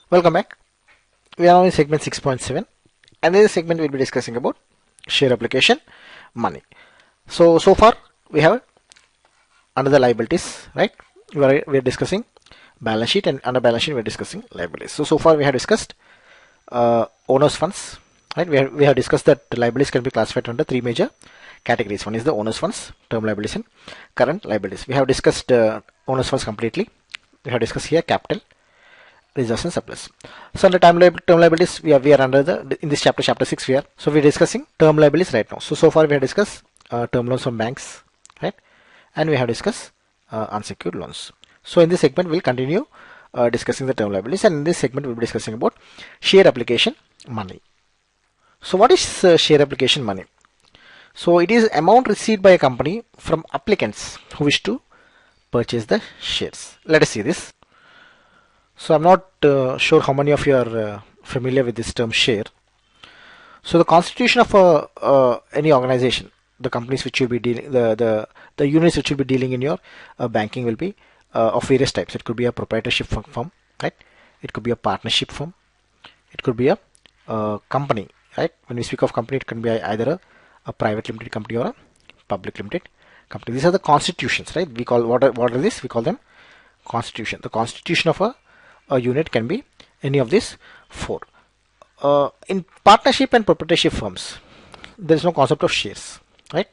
Welcome back. We are now in segment 6.7, and in this segment we'll be discussing about share application money. So far we have another liabilities, right? We are discussing balance sheet, and under balance sheet we are discussing liabilities. So far we have discussed owners funds, right? We have discussed that the liabilities can be classified under three major categories. One is the owners funds, term liabilities, and current liabilities. We have discussed owners funds completely. We have discussed here capital, reserves, and surplus. So under term liabilities, we are under the in this chapter 6 we're discussing term liabilities right now. So far we have discussed term loans from banks, right, and we have discussed unsecured loans. So in this segment we'll continue discussing the term liabilities, and in this segment we'll be discussing about share application money. So what is share application money? So it is amount received by a company from applicants who wish to purchase the shares. Let us see this. So I'm not sure how many of you are familiar with this term share. So the constitution of any organization, the companies which will be dealing, the units which will be dealing in your banking will be of various types. It could be a proprietorship firm, right? It could be a partnership firm. It could be a company, right? When we speak of company, it can be either a private limited company or a public limited company. These are the constitutions, right? We call what are these? We call them constitution. The constitution of a unit can be any of these four. In partnership and proprietorship firms, there is no concept of shares, right?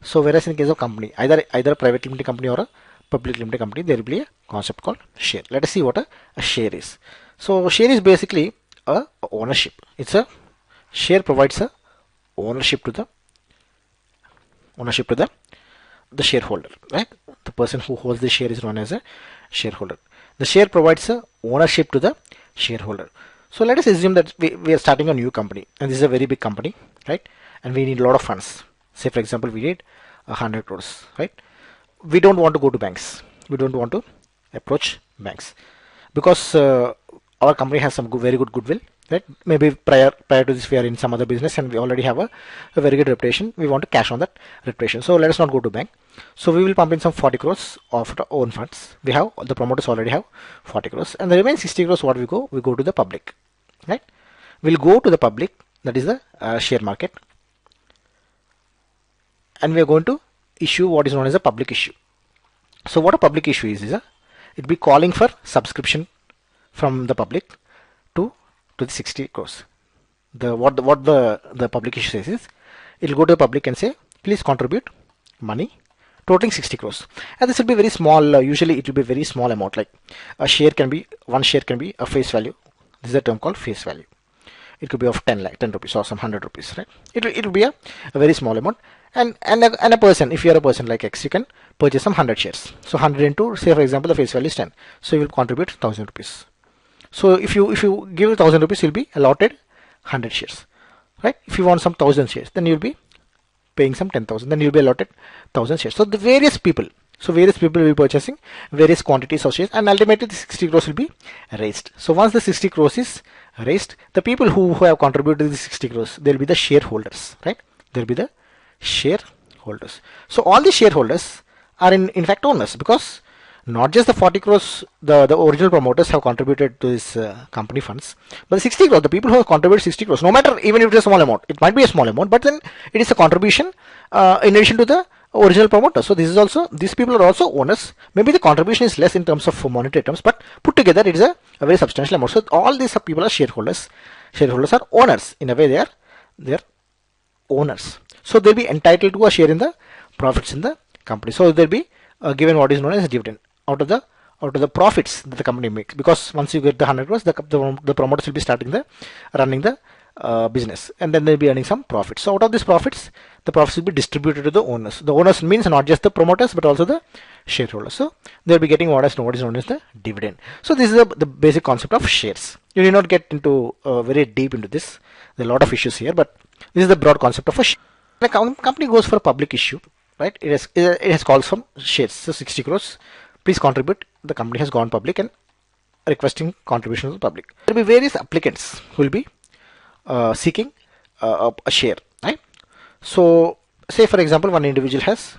So whereas in case of company, either a private limited company or a public limited company, there will be a concept called share. Let us see what a share is. So share is basically a ownership. It's a share provides a ownership to the shareholder, right? The person who holds the share is known as a shareholder. The share provides a ownership to the shareholder. So let us assume that we are starting a new company, and this is a very big company, right? And we need a lot of funds. Say for example, we need 100 crores, right? We don't want to go to banks. We don't want to approach banks because our company has some very good goodwill, right? Maybe prior to this we are in some other business and we already have a very good reputation. We want to cash on that reputation. So let us not go to bank. So we will pump in some 40 crores of our own funds. We have, the promoters already have 40 crores, and the remaining 60 crores, what we go to the public, right? We'll go to the public, that is the share market, and we are going to issue what is known as a public issue. So what a public issue is it be calling for subscription from the public to the 60 crores. What the public issue says is, it will go to the public and say, please contribute money totaling 60 crores, and this will be very small. Usually it will be very small amount, like one share can be a face value. This is a term called face value. It could be of 10 rupees or some 100 rupees, right? It will be a very small amount, and a person, if you are a person like X, you can purchase some 100 shares. So 100 into, say for example, the face value is 10, so you will contribute 1000 rupees. So if you give 1000 rupees, you'll be allotted 100 shares, right? If you want some 1000 shares, then you'll be paying some 10,000, then you'll be allotted 1000 shares. So the various people will be purchasing various quantities of shares, and ultimately the 60 crores will be raised. So once the 60 crores is raised, the people who have contributed the 60 crores, they'll be the shareholders, right? They'll be the shareholders. So all the shareholders are in fact owners, because not just the 40 crores the original promoters have contributed to this company funds, but the 60 crores, the people who have contributed 60 crores, no matter, even if it's a small amount, it might be a small amount, but then it is a contribution in addition to the original promoter. So this is also, these people are also owners. Maybe the contribution is less in terms of monetary terms, but put together it is a very substantial amount. So all these people are shareholders. Shareholders are owners. In a way, they are owners. So they'll be entitled to a share in the profits in the company. So they'll be given what is known as dividend out of the profits that the company makes, because once you get the 100 crores, the promoters will be running the business, and then they'll be earning some profits. So out of these profits, the profits will be distributed to the owners. The owners means not just the promoters but also the shareholders. So they'll be getting what is known as the dividend. So this is the basic concept of shares. You need not get into very deep into this. There are a lot of issues here, but this is the broad concept of a share. The company goes for a public issue, right? It has called some shares. So 60 crores, please contribute. The company has gone public and requesting contribution to the public. There will be various applicants who will be seeking a share, right? So say for example, one individual has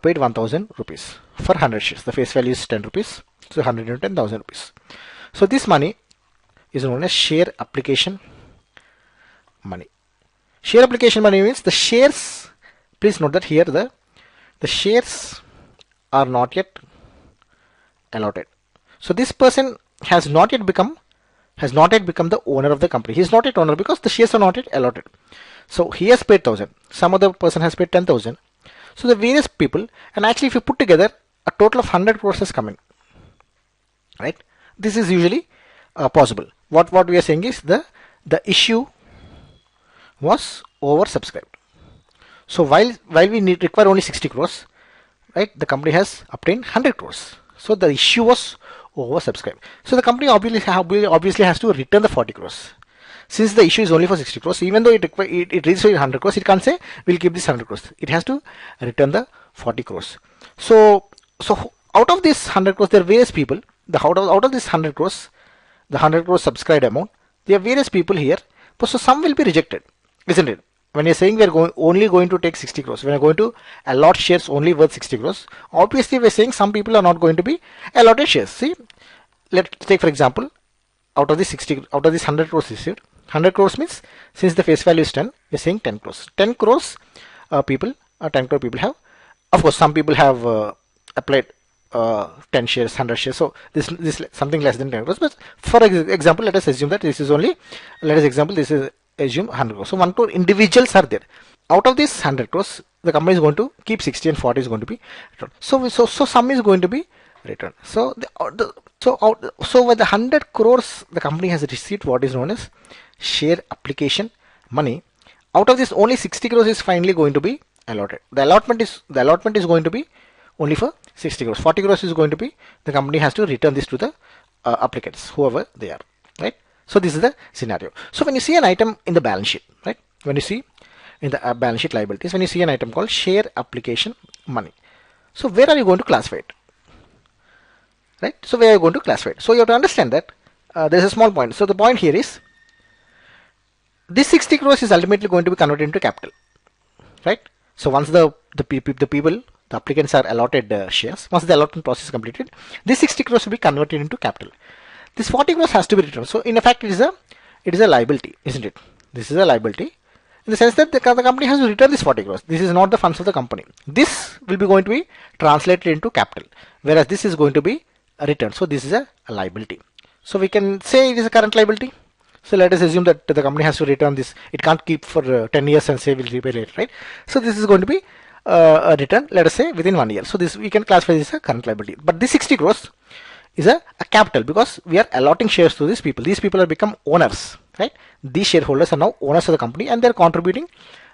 paid 1000 rupees for 100 shares. The face value is 10 rupees, so 100 into 10,000 rupees. So this money is known as share application money. Share application money means the shares, please note that here the shares are not yet allotted. So this person has not yet become the owner of the company. He is not yet owner because the shares are not yet allotted. So he has paid 1,000. Some other person has paid 10,000. So the various people, and actually if you put together, a total of 100 crores has come in. Right? This is usually possible. What we are saying is the issue was oversubscribed. So while we require only 60 crores, right? The company has obtained 100 crores. So the issue was oversubscribed. So the company obviously has to return the 40 crores. Since the issue is only for 60 crores, even though it reaches 100 crores, it can't say we'll keep this 100 crores. It has to return the 40 crores. So out of this 100 crores, there are various people. Out of this 100 crores, the 100 crores subscribed amount, there are various people here. So some will be rejected, isn't it? When you're saying we're only going to take 60 crores, when you're going to allot shares only worth 60 crores, obviously we're saying some people are not going to be allotted shares. See, let's take for example, out of this 100 crores received, 100 crores means since the face value is 10, we're saying 10 crores. 10 crores 10 crore people have, of course, some people have applied 10 shares, 100 shares. So this something less than 10 crores. But for example, let us assume that this is only, assume 100 crores. So 1 crore individuals are there. Out of this 100 crores, the company is going to keep 60 and 40 is going to be returned. So some is going to be returned. So with the 100 crores, the company has received what is known as share application money. Out of this, only 60 crores is finally going to be allotted. The allotment is going to be only for 60 crores. 40 crores is going to be, the company has to return this to the applicants, whoever they are, right? So this is the scenario. So when you see an item in the balance sheet, right? When you see in the balance sheet liabilities, when you see an item called share application money, so where are you going to classify it? Right? So where are you going to classify it? So you have to understand that there is a small point. So the point here is this 60 crores is ultimately going to be converted into capital, right? So once the applicants are allotted shares, once the allotment process is completed, this 60 crores will be converted into capital. This 40 crores has to be returned. So in effect, it is a liability, isn't it? This is a liability in the sense that the company has to return this 40 crores. This is not the funds of the company. This will be going to be translated into capital, whereas this is going to be returned. So this is a liability. So we can say it is a current liability. So let us assume that the company has to return this. It can't keep for 10 years and say we'll repay later, right? So this is going to be a return, let us say within 1 year. So this we can classify this as a current liability. But this 60 crores is a capital because we are allotting shares to these people. These people have become owners, right? These shareholders are now owners of the company and they're contributing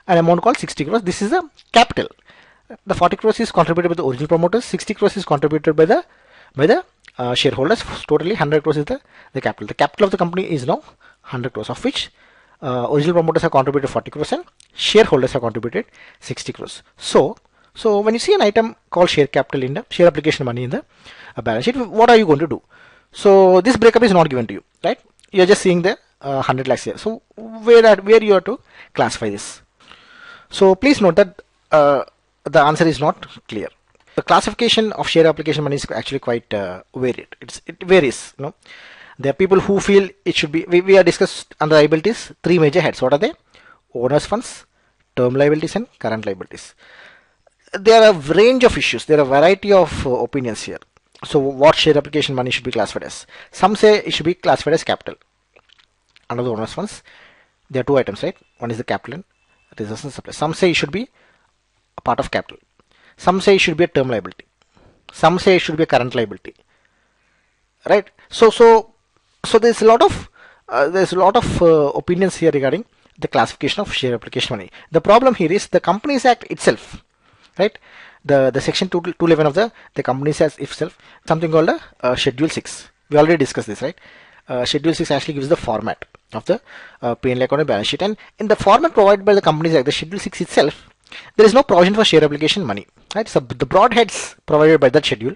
an amount called 60 crores. This is a capital. The 40 crores is contributed by the original promoters. 60 crores is contributed by the shareholders. Totally 100 crores is the capital. The capital of the company is now 100 crores, of which original promoters have contributed 40 crores and shareholders have contributed 60 crores. So when you see an item called share capital in the share application money in the balance sheet, what are you going to do? So this breakup is not given to you, right? You're just seeing the 100 lakhs here. So where you have to classify this? So please note that the answer is not clear. The classification of share application money is actually quite varied. It varies, you know. There are people who feel it should be, we are discussed under liabilities, 3 major heads. What are they? Owners funds, term liabilities and current liabilities. There are a range of issues. There are a variety of opinions here. So what share application money should be classified as? Some say it should be classified as capital under the owners funds. There are 2 items, right? One is the capital and reserves and supplies. Some say it should be a part of capital. Some say it should be a term liability. Some say it should be a current liability. Right? So there's a lot of opinions here regarding the classification of share application money. The problem here is the Companies Act itself, right? The section 211 of the Companies Act itself, something called a Schedule 6. We already discussed this, right? Schedule 6 actually gives the format of the P&L account and balance sheet, and in the format provided by the Companies Act, the Schedule 6 itself, there is no provision for share application money, right? So the broad heads provided by that schedule,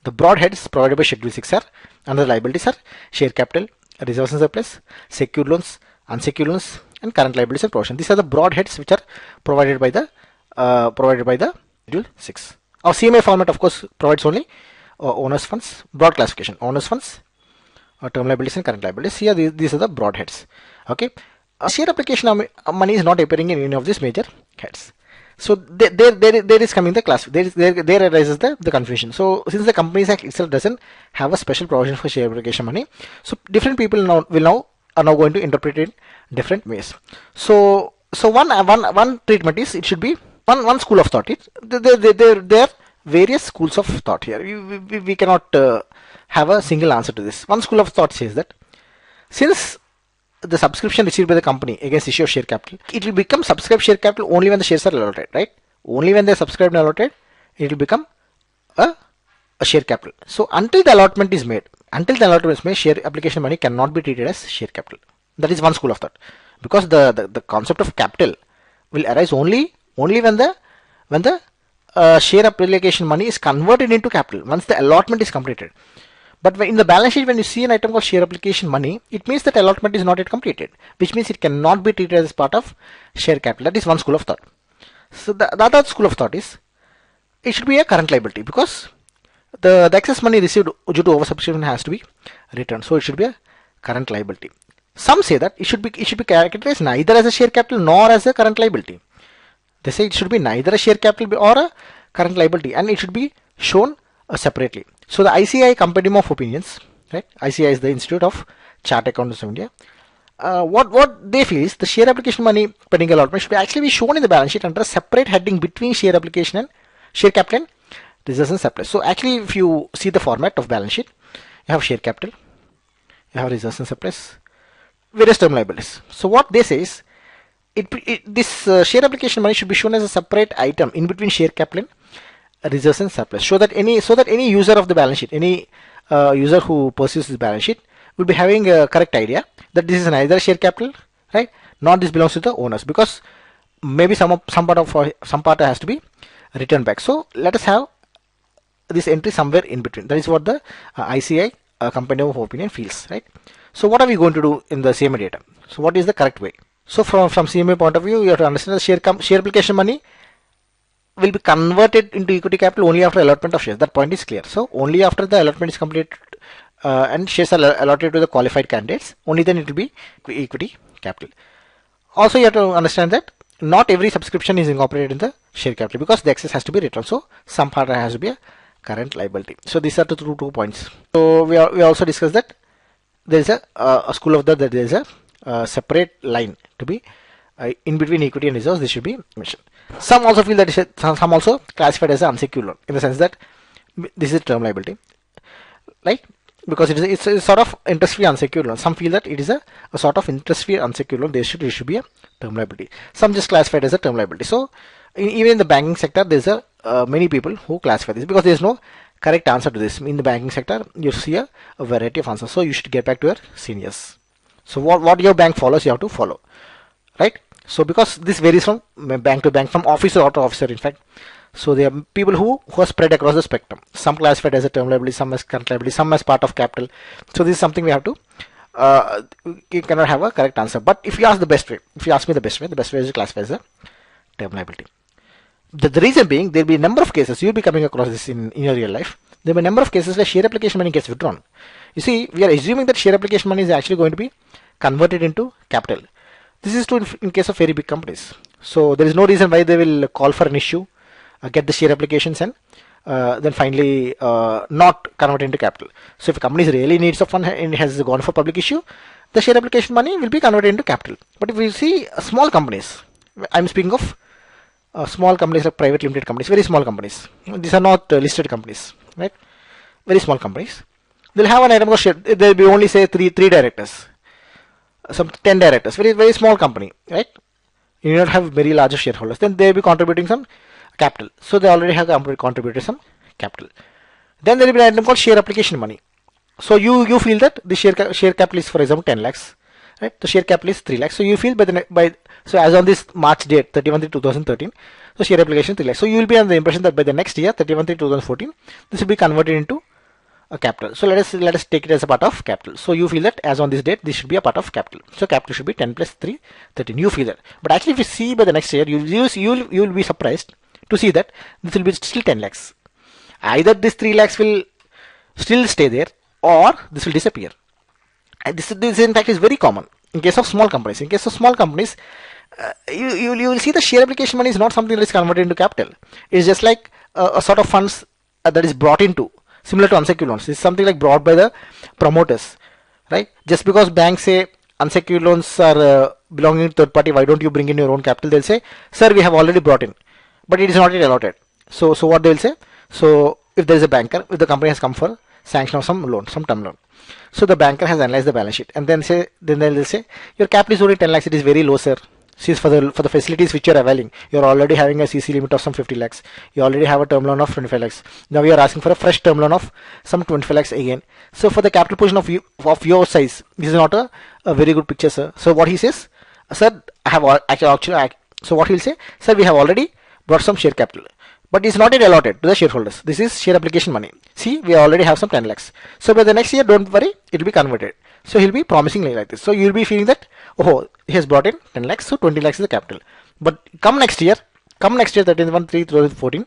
the broad heads provided by Schedule 6 are, under liabilities are share capital, reserves and surplus, secured loans, unsecured loans, and current liabilities and provision. These are the broad heads which are provided by the Schedule 6. Our CMA format, of course, provides only owners funds, broad classification, owners funds, term liabilities and current liabilities. Here these are the broad heads. Okay, share application money is not appearing in any of these major heads. So there is coming the class. There arises the confusion. So since the Companies Act itself doesn't have a special provision for share application money, so different people are now going to interpret it in different ways. So one treatment is, it should be one school of thought. There are various schools of thought here. We cannot have a single answer to this. One school of thought says that since the subscription received by the company against issue of share capital, it will become subscribed share capital only when the shares are allotted, right? Only when they are subscribed and allotted, it will become a share capital. So until the allotment is made, share application money cannot be treated as share capital. That is one school of thought, because the concept of capital will arise only when the share application money is converted into capital, once the allotment is completed. But in the balance sheet, when you see an item called share application money, it means that allotment is not yet completed, which means it cannot be treated as part of share capital. That is one school of thought. So the other school of thought is, it should be a current liability, because the excess money received due to oversubscription has to be returned. So it should be a current liability. Some say that it should be characterized neither as a share capital nor as a current liability. They say it should be neither a share capital or a current liability, and it should be shown separately. So the ICAI Compendium of Opinions, right? ICAI is the Institute of Chart Accountants of India. What they feel is the share application money pending allotment should actually be shown in the balance sheet under a separate heading between share application and share capital and reserves and surplus. So actually, if you see the format of balance sheet, you have share capital, you have reserves and surplus, various term liabilities. So what they say is, this share application money should be shown as a separate item in between share capital and reserves and surplus, so that any user of the balance sheet, any user who pursues this balance sheet, will be having a correct idea that this is neither share capital, right, nor this belongs to the owners, because maybe some part has to be returned back. So let us have this entry somewhere in between. That is what the ICAI Compendium of Opinion feels, right? So what are we going to do in the CMA data? So what is the correct way? So from CMA point of view, you have to understand the share application money will be converted into equity capital only after allotment of shares. That point is clear. So only after the allotment is completed and shares are allotted to the qualified candidates, only then it will be equity capital. Also, you have to understand that not every subscription is incorporated in the share capital, because the excess has to be returned. So some part has to be a current liability. So these are the two points. So we also discussed that there is a school of thought that there is a separate line to be in between equity and reserves. This should be mentioned. Some also feel that some also classified as an unsecured loan, in the sense that this is term liability, right? Because it's a sort of interest-free unsecured loan. Some feel that it is a sort of interest-free unsecured loan. It should be a term liability. Some just classified as a term liability. So even in the banking sector, there's many people who classify this, because there's no correct answer to this. In the banking sector, you see a variety of answers. So you should get back to your seniors. So what your bank follows, you have to follow, right? So because this varies from bank to bank, from officer to officer, in fact. So there are people who are spread across the spectrum. Some classified as a term liability, some as current liability, some as part of capital. So this is something we have to, you cannot have a correct answer. But if you ask me the best way is to classify as a term liability. The reason being, there will be a number of cases, you'll be coming across this in your real life. There will be a number of cases where share application money gets withdrawn. You see, we are assuming that share application money is actually going to be converted into capital. This is true in case of very big companies. So there is no reason why they will call for an issue, get the share applications, and then finally not convert into capital. So if a company really needs a fund and has gone for public issue, the share application money will be converted into capital. But if we see small companies, I'm speaking of small companies like private limited companies, very small companies. These are not listed companies, right? Very small companies. They'll have an item of share. There will be only say three directors, some 10 directors. Very small company, right? You don't have very large shareholders. Then they'll be contributing some capital. So they already have contributed some capital. Then there will be an item called share application money. So you feel that the share capital is, for example, 10 lakhs, right? The share capital is 3 lakhs. So you feel so as on this March date, 31/3/2013, so share application 3 lakhs. So you will be under the impression that by the next year, 31/3/2014, this will be converted into a capital. So let us take it as a part of capital. So you feel that as on this date, this should be a part of capital. So capital should be 10 plus 3, 13. You feel that. But actually, if you see by the next year, you will be surprised to see that this will be still 10 lakhs. Either this 3 lakhs will still stay there, or this will disappear. This in fact is very common in case of small companies. In case of small companies, you will see the share application money is not something that is converted into capital. It's just like a sort of funds that is brought into, similar to unsecured loans. It's something like brought by the promoters, right? Just because banks say unsecured loans are belonging to third party, why don't you bring in your own capital? They'll say, sir, we have already brought in, but it is not yet allotted. So what they will say? So if there is a banker, if the company has come for sanction of some loan, some term loan, so the banker has analyzed the balance sheet and then they'll say your capital is only 10 lakhs. It is very low, sir. Since for the facilities which you are availing, you are already having a CC limit of some 50 lakhs. You already have a term loan of 25 lakhs. Now you are asking for a fresh term loan of some 25 lakhs again. So for the capital position of your size, this is not a very good picture, sir. So what he says, sir, I have actually. So what he will say, sir, we have already brought some share capital, but it's not yet allotted to the shareholders. This is share application money. See, we already have some 10 lakhs. So by the next year, don't worry, it will be converted. So he'll be promising like this. So you'll be feeling that, oh, he has brought in 10 lakhs, so 20 lakhs is the capital. But come next year, 31/3/2014,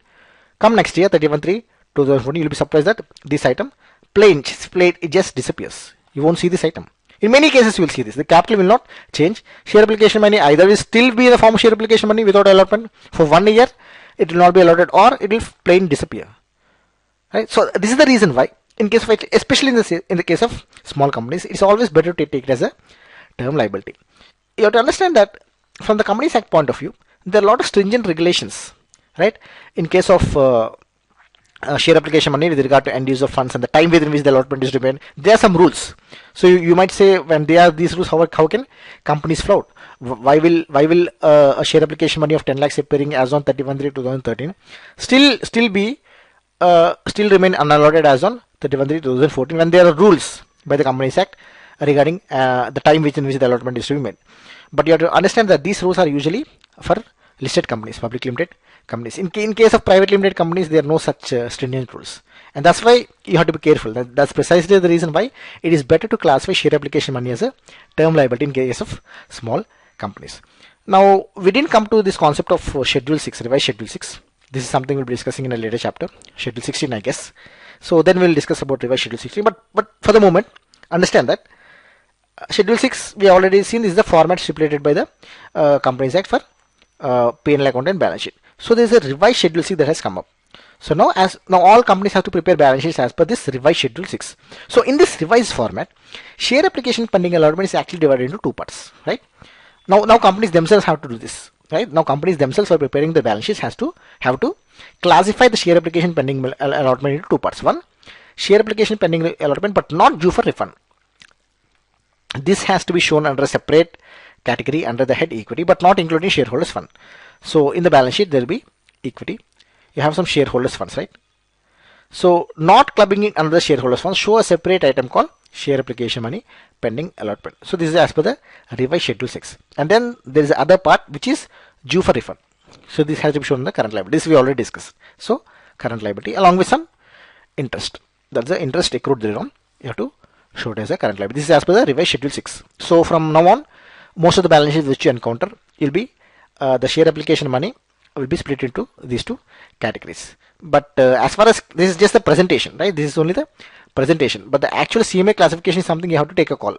come next year, 31/3/2014, you'll be surprised that this item, plain, it just disappears. You won't see this item. In many cases, you will see this. The capital will not change. Share application money either will still be in the form of share application money without allotment for 1 year, it will not be allotted, or it will plain disappear. Right? So this is the reason why, in case of, especially in the case of small companies, it's always better to take it as a term liability. You have to understand that from the Companies Act point of view, there are a lot of stringent regulations, right? In case of share application money with regard to end use of funds and the time within which the allotment is to be made, there are some rules. So you might say, when there are these rules, how can companies flout? Why will a share application money of 10 lakhs appearing as on 31/3/2013 still remain unallotted as on 31/3/2014 when there are rules by the Companies Act regarding the time within which the allotment is to be made? But you have to understand that these rules are usually for listed companies, public limited companies. In case of private limited companies, there are no such stringent rules, and that's why you have to be careful. That's precisely the reason why it is better to classify share application money as a term liability in case of small companies. Now, we didn't come to this concept of Schedule 6, revised Schedule 6. This is something we'll be discussing in a later chapter, Schedule 16, I guess. So then we'll discuss about revised Schedule 16. But for the moment, understand that Schedule 6, we already seen, is the format stipulated by the Companies Act for P&L account and balance sheet. So there is a revised Schedule 6 that has come up. So now all companies have to prepare balance sheets as per this revised Schedule 6. So in this revised format, share application pending allotment is actually divided into two parts, right? Now companies themselves have to do this, right? Now companies themselves are preparing the balance sheets have to classify the share application pending allotment into two parts. One, share application pending allotment but not due for refund. This has to be shown under a separate category under the head equity, but not including shareholders fund. So in the balance sheet there will be equity. You have some shareholders funds, right? So not clubbing it under the shareholders funds, show a separate item called share application money pending allotment. So this is as per the revised Schedule 6. And then there is the other part which is due for refund. So this has to be shown in the current liability. This we already discussed. So current liability along with some interest. That's the interest accrued thereon. You have to show it as a current liability. This is as per the revised Schedule 6. So from now on, most of the balance sheets which you encounter will be the share application money will be split into these two categories. But as far as this is just the presentation, right? This is only the presentation. But the actual CMA classification is something you have to take a call.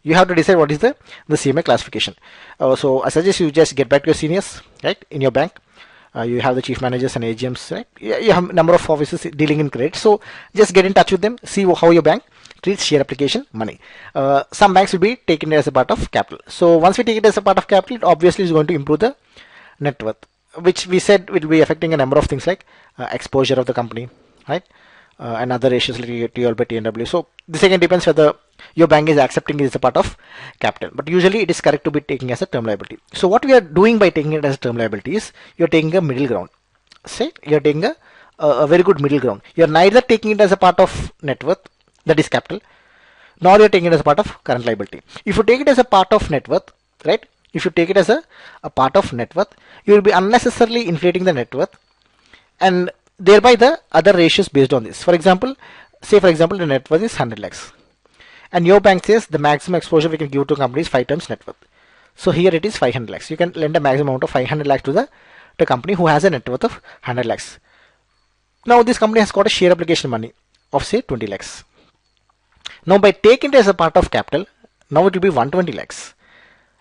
You have to decide what is the CMA classification. So I suggest you just get back to your seniors, right? In your bank, you have the chief managers and AGMs, right? You have a number of officers dealing in credit. So just get in touch with them, see how your bank treats share application money. Some banks will be taking it as a part of capital. So once we take it as a part of capital, it obviously is going to improve the net worth, which we said will be affecting a number of things like exposure of the company, right? And other ratios like TL by TNW. So this again depends whether your bank is accepting it as a part of capital. But usually it is correct to be taking as a term liability. So what we are doing by taking it as a term liability is you're taking a middle ground. Say you're taking a very good middle ground. You're neither taking it as a part of net worth, that is capital, nor you're taking it as a part of current liability. If you take it as a part of net worth, right? If you take it as a part of net worth, you will be unnecessarily inflating the net worth and thereby the other ratios based on this. For example, say for example the net worth is 100 lakhs and your bank says the maximum exposure we can give to a company is 5 times net worth. So here it is 500 lakhs. You can lend a maximum amount of 500 lakhs to the company who has a net worth of 100 lakhs. Now this company has got a share application money of say 20 lakhs. Now by taking it as a part of capital, Now it will be 120 lakhs.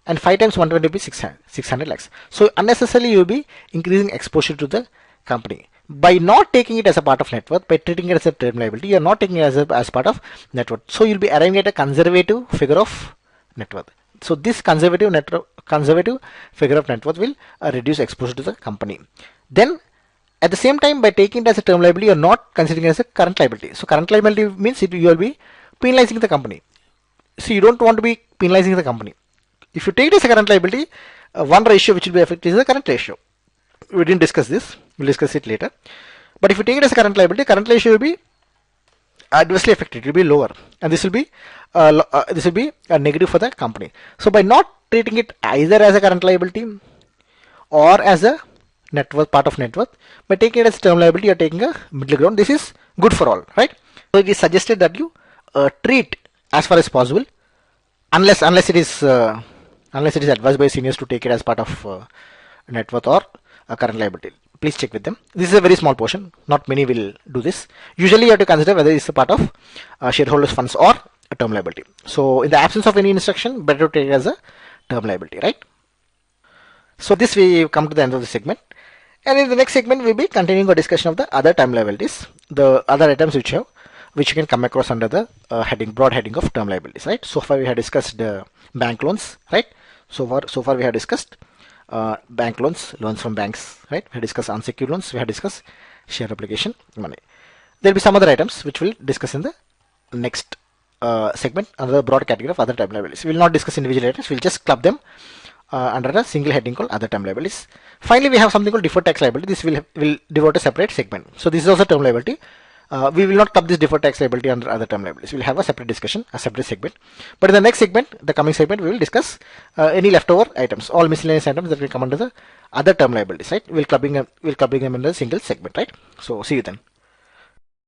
And 5 times 120 will be 600 lakhs. So unnecessarily you will be increasing exposure to the company. By not taking it as a part of net worth, by treating it as a term liability, you are not taking it as part of net worth. So you'll be arriving at a conservative figure of net worth. So this conservative figure of net worth will reduce exposure to the company. Then at the same time, by taking it as a term liability, you are not considering it as a current liability. So current liability means you will be penalizing the company. So you don't want to be penalizing the company. If you take it as a current liability, one ratio which will be affected is the current ratio. We didn't discuss this. We'll discuss it later. But if you take it as a current liability, current ratio will be adversely affected. It will be lower, and this will be a negative for the company. So by not treating it either as a current liability or as a net worth, part of net worth, by taking it as term liability, you are taking a middle ground. This is good for all, right? So it is suggested that you treat as far as possible, unless it is advised by seniors to take it as part of net worth or a current liability. Please check with them. This is a very small portion. Not many will do this. Usually you have to consider whether it's a part of shareholders funds or a term liability. So in the absence of any instruction, better to take it as a term liability, right? So this we come to the end of the segment. And in the next segment, we'll be continuing our discussion of the other term liabilities, the other items which you can come across under the broad heading of term liabilities, right? So far we have discussed bank loans, right? So far we have discussed bank loans from banks, right? We have discussed unsecured loans, we have discussed share application money. There will be some other items which we'll discuss in the next segment under the broad category of other term liabilities. We will not discuss individual items, we'll just club them under a single heading called other term liabilities. Finally, we have something called deferred tax liability. This will devote a separate segment. So this is also term liability. We will not club this deferred tax liability under other term liabilities. We will have a separate discussion, a separate segment. But in the next segment, the coming segment, we will discuss any leftover items, all miscellaneous items that will come under the other term liabilities, right? We'll clubbing them under a single segment, right? So see you then.